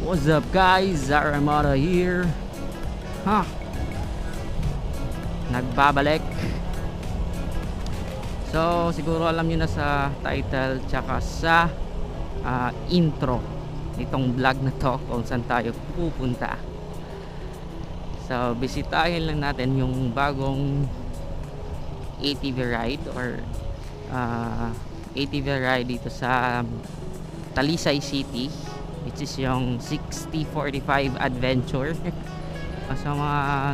What's up guys, Zaramada here. Nagbabalik. So siguro alam nyo na sa title tsaka sa intro itong vlog na to kung saan tayo pupunta. So bisitahin lang natin yung bagong ATV ride or ATV ride dito sa Talisay City, which is yung 6045 adventure. Sa mga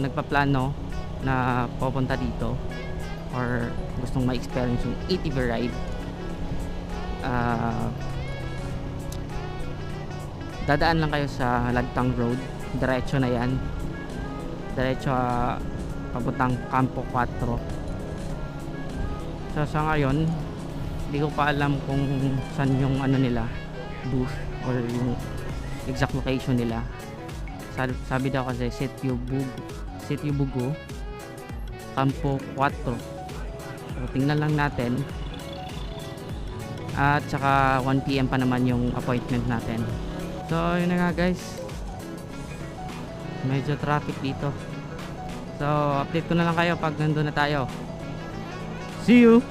nagpaplano na pupunta dito or gustong ma-experience yung ATV ride, dadaan lang kayo sa Lagtang Road. Diretso na yan, diretso papuntang Campo 4. So sa ngayon hindi ko pa alam kung saan yung ano nila booth or yung exact location nila. Sabi daw kasi Sitio Bugo, Campo 4. So tingnan lang natin. At saka 1 PM pa naman yung appointment natin. So yun na nga guys, medyo traffic dito. So update ko na lang kayo pag nandun na tayo. See you!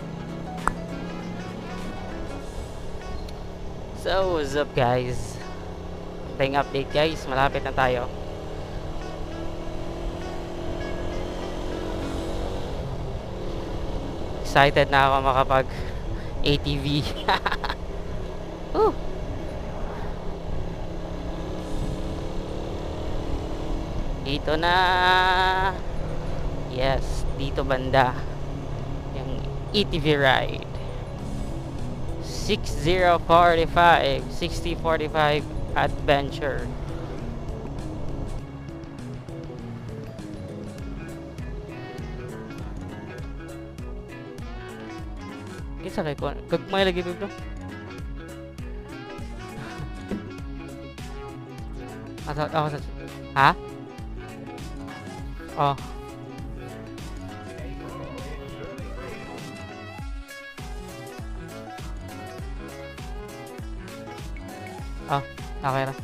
So what's up guys, tayong update guys, malapit na tayo. Excited na ako makapag ATV. Dito na, yes, dito banda yung ATV ride 6045 adventure. Kisa kay ko kagmay lagi dito. Ako sa ha? Oh. Oh, okay na.